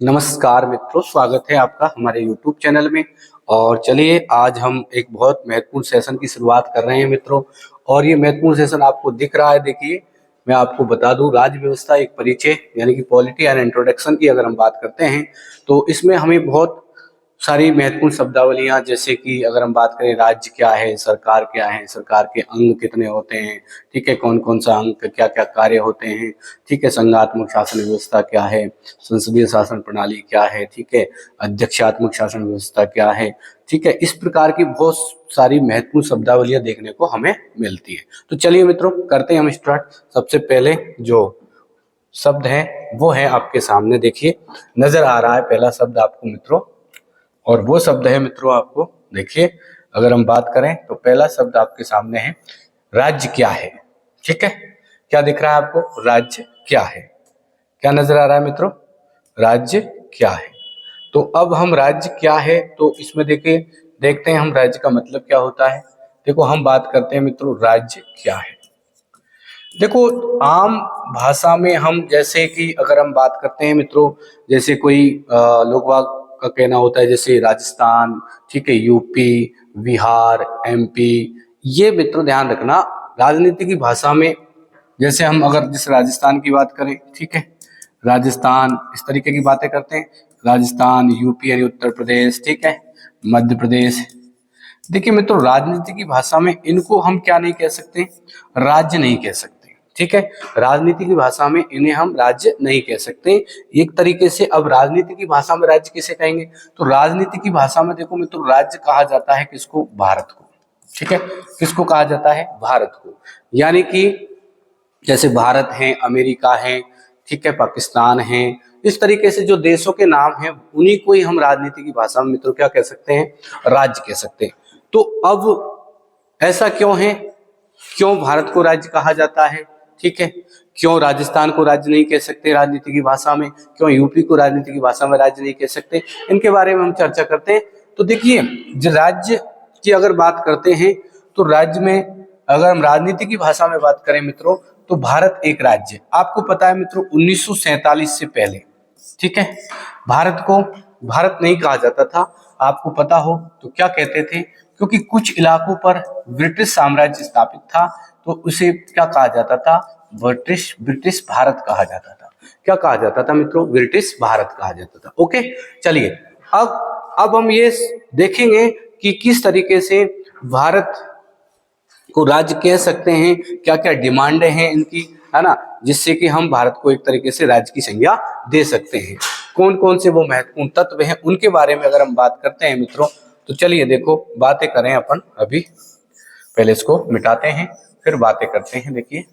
नमस्कार मित्रों, स्वागत है आपका हमारे YouTube चैनल में। और चलिए आज हम एक बहुत महत्वपूर्ण सेशन की शुरुआत कर रहे हैं मित्रों। और ये महत्वपूर्ण सेशन आपको दिख रहा है, देखिए मैं आपको बता दूं, राज्य व्यवस्था एक परिचय यानी कि पॉलिटी एंड इंट्रोडक्शन की अगर हम बात करते हैं तो इसमें हमें बहुत सारी महत्वपूर्ण शब्दावलियां, जैसे कि अगर हम बात करें राज्य क्या है, सरकार क्या है, सरकार के अंग कितने होते हैं, ठीक है, कौन कौन सा अंग, क्या क्या कार्य होते हैं, ठीक है, संघात्मक शासन व्यवस्था क्या है, संसदीय शासन प्रणाली क्या है, ठीक है, अध्यक्षात्मक शासन व्यवस्था क्या है, ठीक है, इस प्रकार की बहुत सारी महत्वपूर्ण शब्दावलियां देखने को हमें मिलती है। तो चलिए मित्रों, करते हैं हम स्टार्ट। सबसे पहले जो शब्द है वो है आपके सामने, देखिए नजर आ रहा है पहला शब्द आपको मित्रों, और वो शब्द है मित्रों, आपको देखिए अगर हम बात करें तो पहला शब्द आपके सामने है राज्य क्या है। ठीक है, क्या दिख रहा है आपको? राज्य क्या है, क्या नजर आ रहा है मित्रों? राज्य क्या है। तो अब हम राज्य क्या है तो इसमें देखिए देखते हैं हम राज्य का मतलब क्या होता है। देखो हम बात करते हैं मित्रों राज्य क्या है। देखो आम भाषा में हम, जैसे कि अगर हम बात करते हैं मित्रों, जैसे कोई लोग वाग का कहना होता है जैसे राजस्थान, ठीक है, यूपी, बिहार, एमपी, ये मित्रों ध्यान रखना राजनीति की भाषा में, जैसे हम अगर जिस राजस्थान की बात करें, ठीक है, राजस्थान इस तरीके की बातें करते हैं, राजस्थान, यूपी यानी उत्तर प्रदेश, ठीक है, मध्य प्रदेश। देखिए मित्रों राजनीति की भाषा में इनको हम क्या नहीं कह सकते? राज्य नहीं कह सकते। ठीक है, राजनीति की भाषा में इन्हें हम राज्य नहीं कह सकते एक तरीके से। अब राजनीति की भाषा में राज्य किसे कहेंगे? तो राजनीति की भाषा में देखो मित्रों राज्य कहा जाता है किसको? भारत को। ठीक है, किसको कहा जाता है? भारत को। यानी कि जैसे भारत है, अमेरिका है, ठीक है, पाकिस्तान है, इस तरीके से जो देशों के नाम हैं उन्हीं को ही हम राजनीति की भाषा में मित्रों क्या कह सकते हैं? राज्य कह सकते हैं। तो अब ऐसा क्यों है? क्यों भारत को राज्य कहा जाता है? ठीक है, क्यों राजस्थान को राज्य नहीं कह सकते राजनीति की भाषा में? क्यों यूपी को राजनीति की भाषा में राज्य नहीं कह सकते? इनके बारे में हम चर्चा करते हैं। तो देखिए राज्य की अगर बात करते हैं तो राज्य में अगर हम राजनीति की भाषा में बात करें मित्रों तो भारत एक राज्य। आपको पता है मित्रों 1947 से पहले, ठीक है, भारत को भारत नहीं कहा जाता था। आपको पता हो तो क्या कहते थे? क्योंकि कुछ इलाकों पर ब्रिटिश साम्राज्य स्थापित था तो उसे क्या कहा जाता था? ब्रिटिश ब्रिटिश भारत कहा जाता था। क्या कहा जाता था मित्रों? ब्रिटिश भारत कहा जाता था। ओके, चलिए अब हम ये देखेंगे कि किस तरीके से भारत को राज्य कह सकते हैं, क्या क्या डिमांडें हैं इनकी, है ना, जिससे कि हम भारत को एक तरीके से राज्य की संज्ञा दे सकते हैं। कौन कौन से वो महत्वपूर्ण तत्व हैं उनके बारे में अगर हम बात करते हैं मित्रों तो चलिए देखो बातें करें अपन। अभी पहले इसको मिटाते हैं फिर बातें करते हैं। देखिए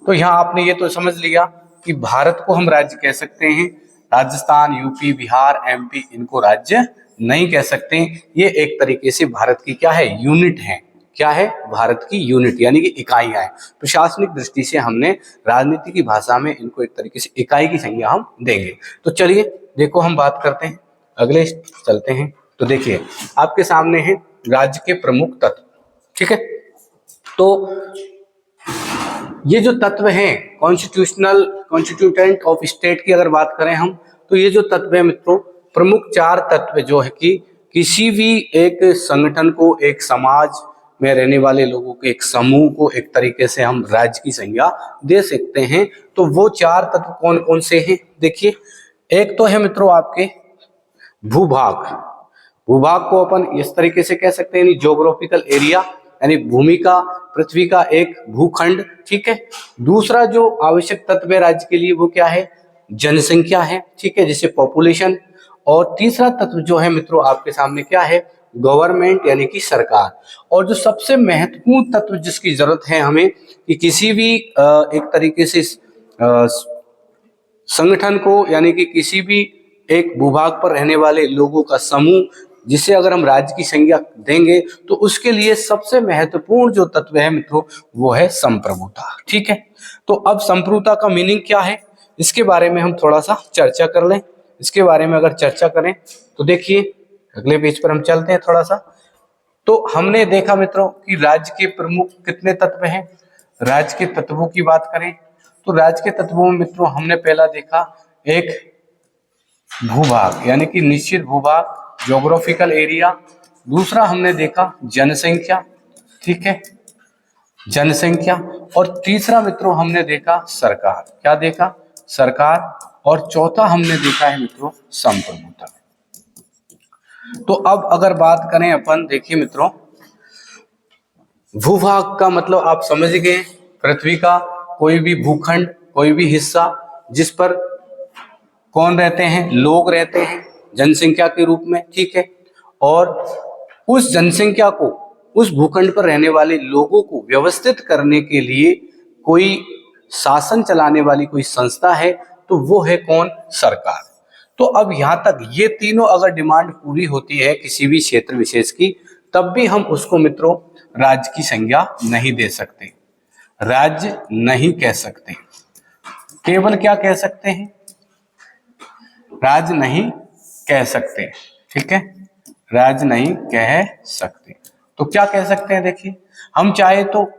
तो यहाँ आपने ये तो समझ लिया कि भारत को हम राज्य कह सकते हैं, राजस्थान, यूपी, बिहार, एमपी इनको राज्य नहीं कह सकते। ये एक तरीके से भारत की क्या है? यूनिट है। क्या है? भारत की यूनिट यानी कि इकाइयां हैं। प्रशासनिक दृष्टि से हमने राजनीति की भाषा में इनको एक तरीके से इकाई की संज्ञा हम देंगे। तो चलिए देखो हम बात करते हैं, अगले चलते हैं। तो देखिए आपके सामने है राज्य के प्रमुख तत्व। ठीक है, तो ये जो तत्व हैं कॉन्स्टिट्यूटेंट ऑफ स्टेट की अगर बात करें हम तो ये जो तत्व है मित्रों, प्रमुख चार तत्व जो है कि किसी भी एक संगठन को, एक समाज में रहने वाले लोगों के एक समूह को एक तरीके से हम राज्य की संज्ञा दे सकते हैं। तो वो चार तत्व कौन कौन से हैं? देखिए एक तो है मित्रों आपके भूभाग। भूभाग को अपन इस तरीके से कह सकते हैं ज्योग्राफिकल एरिया, यानी भूमि का, पृथ्वी का एक भूखंड। ठीक है, दूसरा जो आवश्यक तत्व है राज्य के लिए वो क्या है? जनसंख्या है, ठीक है, जिसे पॉपुलेशन। और तीसरा तत्व जो है मित्रों आपके सामने क्या है? गवर्नमेंट यानी कि सरकार। और जो सबसे महत्वपूर्ण तत्व जिसकी जरूरत है हमें कि किसी भी एक तरीके से संगठन को, यानी कि किसी भी एक भूभाग पर रहने वाले लोगों का समूह, जिसे अगर हम राज्य की संज्ञा देंगे तो उसके लिए सबसे महत्वपूर्ण जो तत्व है मित्रों वो है संप्रभुता। ठीक है, तो अब संप्रभुता का मीनिंग क्या है इसके बारे में हम थोड़ा सा चर्चा कर लें। इसके बारे में अगर चर्चा करें तो देखिए अगले पेज पर हम चलते हैं थोड़ा सा। तो हमने देखा मित्रों कि राज्य के प्रमुख कितने तत्व हैं। राज्य के तत्वों की बात करें तो राज्य के तत्वों में मित्रों हमने पहला देखा एक भूभाग यानी कि निश्चित भूभाग, ज्योग्राफिकल एरिया। दूसरा हमने देखा जनसंख्या, ठीक है, जनसंख्या। और तीसरा मित्रों हमने देखा सरकार। क्या देखा? सरकार। और चौथा हमने देखा है मित्रों संप्रभुता। तो अब अगर बात करें अपन, देखिए मित्रों, भूभाग का मतलब आप समझ गए, पृथ्वी का कोई भी भूखंड, कोई भी हिस्सा जिस पर कौन रहते हैं? लोग रहते हैं जनसंख्या के रूप में, ठीक है। और उस जनसंख्या को, उस भूखंड पर रहने वाले लोगों को व्यवस्थित करने के लिए कोई शासन चलाने वाली कोई संस्था है, तो वो है कौन? सरकार। तो अब यहां तक ये तीनों अगर डिमांड पूरी होती है किसी भी क्षेत्र विशेष की, तब भी हम उसको मित्रों राज्य की संज्ञा नहीं दे सकते, राज्य नहीं कह सकते। केवल क्या कह सकते हैं? राज्य नहीं कह सकते, ठीक है, राज्य नहीं कह सकते। तो क्या कह सकते हैं? देखिए, हम चाहे तो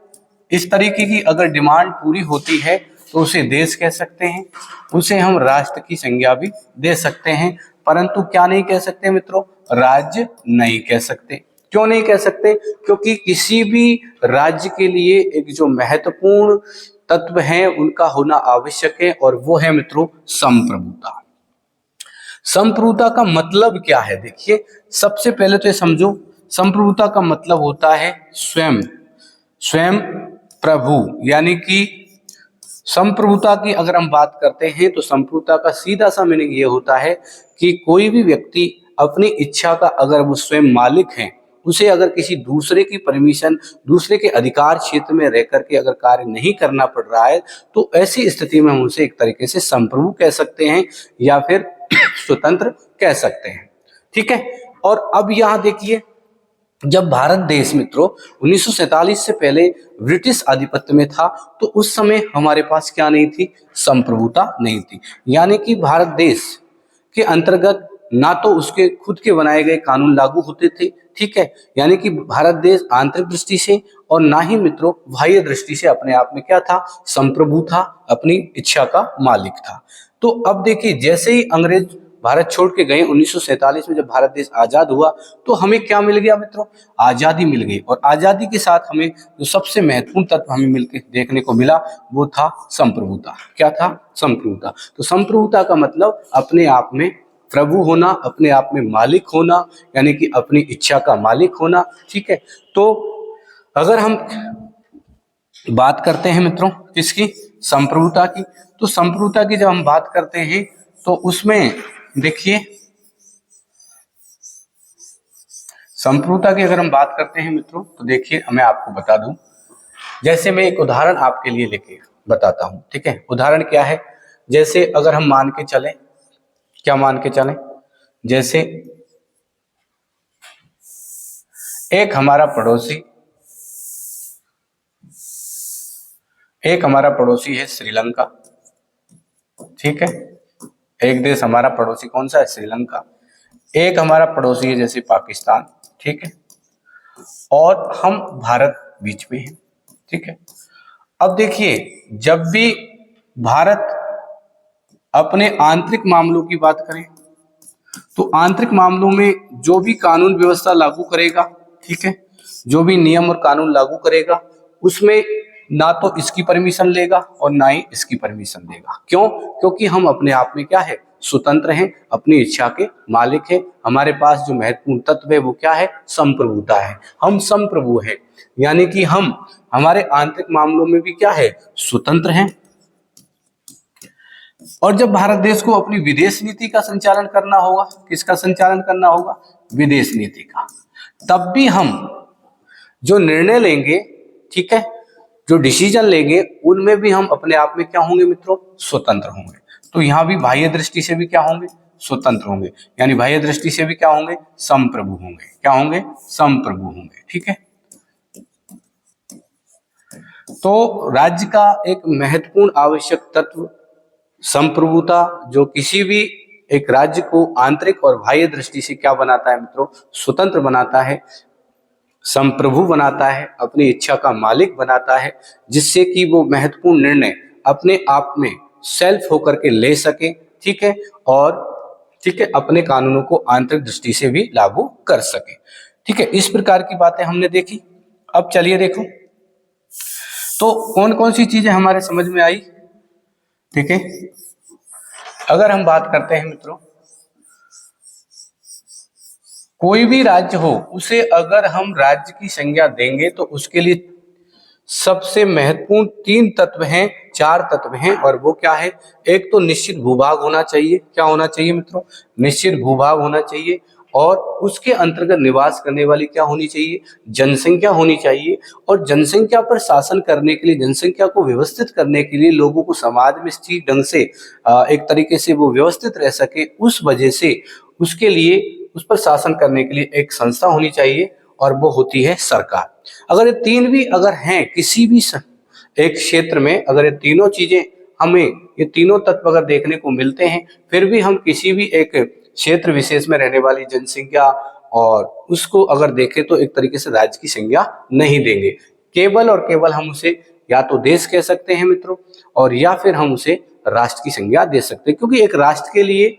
इस तरीके की अगर डिमांड पूरी होती है तो उसे देश कह सकते हैं, उसे हम राष्ट्र की संज्ञा भी दे सकते हैं, परंतु क्या नहीं कह सकते मित्रों? राज्य नहीं कह सकते। क्यों नहीं कह सकते? क्योंकि किसी भी राज्य के लिए एक जो महत्वपूर्ण तत्व है उनका होना आवश्यक है, और वो है मित्रों संप्रभुता। संप्रभुता का मतलब क्या है? देखिए, सबसे पहले तो ये समझो, संप्रभुता का मतलब होता है स्वयं, स्वयं प्रभु। यानी कि संप्रभुता की अगर हम बात करते हैं तो संप्रभुता का सीधा सा मीनिंग ये होता है कि कोई भी व्यक्ति अपनी इच्छा का अगर वो स्वयं मालिक है, उसे अगर किसी दूसरे की परमिशन, दूसरे के अधिकार क्षेत्र में रह करके अगर कार्य नहीं करना पड़ रहा है, तो ऐसी स्थिति में हम उसे एक तरीके से संप्रभु कह सकते हैं या फिर स्वतंत्र कह सकते हैं, ठीक है। और अब यहां देखिए, जब भारत देश मित्रों 1947 से पहले ब्रिटिश आधिपत्य में था, तो उस समय हमारे पास क्या नहीं थी? संप्रभुता नहीं थी। यानी कि भारत देश के अंतर्गत ना तो उसके खुद के बनाए गए कानून लागू होते थे, ठीक है, यानी कि भारत देश आंतरिक दृष्टि से और ना ही मित्रों बाह्य दृष्टि से अपने आप में क्या था? संप्रभु था, अपनी इच्छा का मालिक था। तो अब देखिए, जैसे ही अंग्रेज भारत छोड़ के गए 1947 में, जब भारत देश आजाद हुआ, तो हमें क्या मिल गया मित्रों? आजादी मिल गई। और आजादी के साथ हमें जो सबसे महत्वपूर्ण तत्व हमें मिलकर देखने को मिला वो था संप्रभुता। क्या था? संप्रभुता। तो संप्रभुता का मतलब अपने आप में प्रभु होना, अपने आप में मालिक होना, यानी कि अपनी इच्छा का मालिक होना, ठीक है। तो अगर हम बात करते हैं मित्रों किसकी? संप्रभुता की। तो संप्रभुता की जब हम बात करते हैं तो उसमें देखिए, संप्रभुता की अगर हम बात करते हैं मित्रों, तो देखिए मैं आपको बता दूं, जैसे मैं एक उदाहरण आपके लिए लेके बताता हूं, ठीक है। उदाहरण क्या है? जैसे अगर हम मान के चलें, क्या मान के चलें? जैसे एक हमारा पड़ोसी है श्रीलंका, ठीक है। एक देश हमारा पड़ोसी कौन सा है? श्रीलंका। एक हमारा पड़ोसी है जैसे पाकिस्तान, ठीक है। और हम भारत बीच में है, ठीक है। अब देखिए, जब भी भारत अपने आंतरिक मामलों की बात करें, तो आंतरिक मामलों में जो भी कानून व्यवस्था लागू करेगा, ठीक है, जो भी नियम और कानून लागू करेगा, उसमें ना तो इसकी परमिशन लेगा और ना ही इसकी परमिशन देगा। क्यों? क्योंकि हम अपने आप में क्या है? स्वतंत्र हैं, अपनी इच्छा के मालिक हैं। हमारे पास जो महत्वपूर्ण तत्व है वो क्या है? संप्रभुता है। हम संप्रभु हैं, यानी कि हम हमारे आंतरिक मामलों में भी क्या है? स्वतंत्र हैं। और जब भारत देश को अपनी विदेश नीति का संचालन करना होगा, किसका संचालन करना होगा? विदेश नीति का, तब भी हम जो निर्णय लेंगे, ठीक है, जो डिसीजन लेंगे, उनमें भी हम अपने आप में क्या होंगे मित्रों? स्वतंत्र होंगे। तो यहां भी बाह्य दृष्टि से भी क्या होंगे? स्वतंत्र होंगे, यानी बाह्य दृष्टि से भी क्या होंगे? संप्रभु होंगे। क्या होंगे? संप्रभु होंगे, ठीक है। तो राज्य का एक महत्वपूर्ण आवश्यक तत्व संप्रभुता, जो किसी भी एक राज्य को आंतरिक और बाह्य दृष्टि से क्या बनाता है मित्रों? स्वतंत्र बनाता है, संप्रभु बनाता है, अपनी इच्छा का मालिक बनाता है, जिससे कि वो महत्वपूर्ण निर्णय अपने आप में सेल्फ होकर के ले सके, ठीक है। और ठीक है, अपने कानूनों को आंतरिक दृष्टि से भी लागू कर सके। ठीक है, इस प्रकार की बातें हमने देखी। अब चलिए देखो तो कौन कौन सी चीजें हमारे समझ में आई। ठीक है, अगर हम बात करते हैं मित्रों, कोई भी राज्य हो उसे अगर हम राज्य की संज्ञा देंगे तो उसके लिए सबसे महत्वपूर्ण 3 तत्व हैं, 4 तत्व हैं, और वो क्या है। एक तो निश्चित भूभाग होना चाहिए। क्या होना चाहिए मित्रों? निश्चित भूभाग होना चाहिए। और उसके अंतर्गत निवास करने वाली क्या होनी चाहिए? जनसंख्या होनी चाहिए। और जनसंख्या पर शासन करने के लिए, जनसंख्या को व्यवस्थित करने के लिए, लोगों को समाज में ठीक ढंग से एक तरीके से वो व्यवस्थित रह सके, उस वजह से उसके लिए, उस पर शासन करने के लिए एक संस्था होनी चाहिए, और वो होती है सरकार। अगर ये तीन भी अगर हैं किसी भी एक क्षेत्र में, अगर ये तीनों चीजें हमें, ये तीनों तत्व अगर देखने को मिलते हैं, फिर भी हम किसी भी एक क्षेत्र विशेष में रहने वाली जनसंख्या और उसको अगर देखें तो एक तरीके से राज्य की संज्ञा नहीं देंगे। केवल और केवल हम उसे या तो देश कह सकते हैं मित्रों, और या फिर हम उसे राष्ट्र की संज्ञा दे सकते हैं, क्योंकि एक राष्ट्र के लिए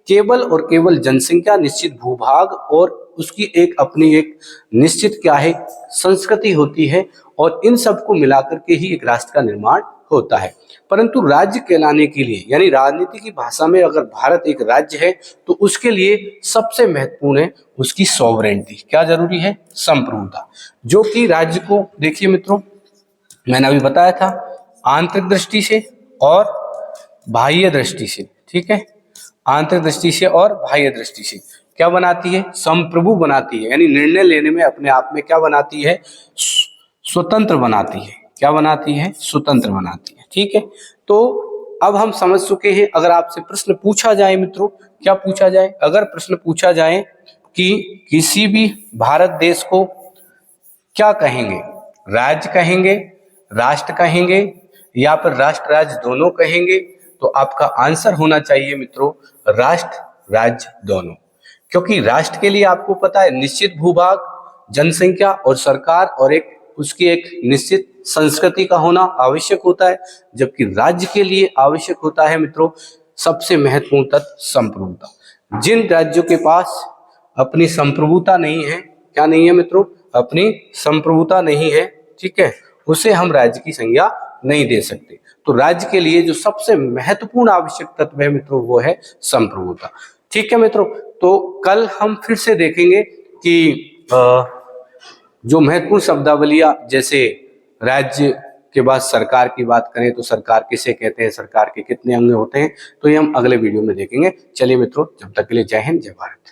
केवल और केवल जनसंख्या, निश्चित भूभाग और उसकी एक अपनी एक निश्चित क्या है, संस्कृति होती है, और इन सबको मिलाकर के ही एक राष्ट्र का निर्माण होता है। परंतु राज्य कहलाने के लिए, यानी राजनीति की भाषा में अगर भारत एक राज्य है तो उसके लिए सबसे महत्वपूर्ण है उसकी सॉवरेनिटी। क्या जरूरी है? संप्रभुता, जो कि राज्य को, देखिए मित्रों, मैंने अभी बताया था, आंतरिक दृष्टि से और बाह्य दृष्टि से, ठीक है, आंतरिक दृष्टि से और बाह्य दृष्टि से क्या बनाती है? संप्रभु बनाती है, यानी निर्णय लेने में अपने आप में क्या बनाती है? स्वतंत्र बनाती है। क्या बनाती है? स्वतंत्र बनाती है। ठीक है, तो अब हम समझ चुके हैं। अगर आपसे प्रश्न पूछा जाए मित्रों, क्या पूछा जाए? अगर प्रश्न पूछा जाए कि किसी भी भारत देश को क्या कहेंगे, राज्य कहेंगे, राष्ट्र कहेंगे, या फिर राष्ट्र राज्य दोनों कहेंगे, तो आपका आंसर होना चाहिए मित्रों राष्ट्र राज्य दोनों। क्योंकि राष्ट्र के लिए आपको पता है निश्चित भूभाग, जनसंख्या और सरकार, और एक उसकी एक निश्चित संस्कृति का होना आवश्यक होता है, जबकि राज्य के लिए आवश्यक होता है मित्रों सबसे महत्वपूर्ण तत्व संप्रभुता। जिन राज्यों के पास अपनी संप्रभुता नहीं है, क्या नहीं है मित्रों? अपनी संप्रभुता नहीं है, ठीक है, उसे हम राज्य की संज्ञा नहीं दे सकते। तो राज्य के लिए जो सबसे महत्वपूर्ण आवश्यक तत्व है मित्रों वो है संप्रभुता। ठीक है मित्रों, तो कल हम फिर से देखेंगे कि जो महत्वपूर्ण शब्दावलियां, जैसे राज्य के बाद सरकार की बात करें तो सरकार किसे कहते हैं, सरकार के कितने अंग होते हैं, तो ये हम अगले वीडियो में देखेंगे। चलिए मित्रों, जब तक के लिए जय हिंद, जय भारत।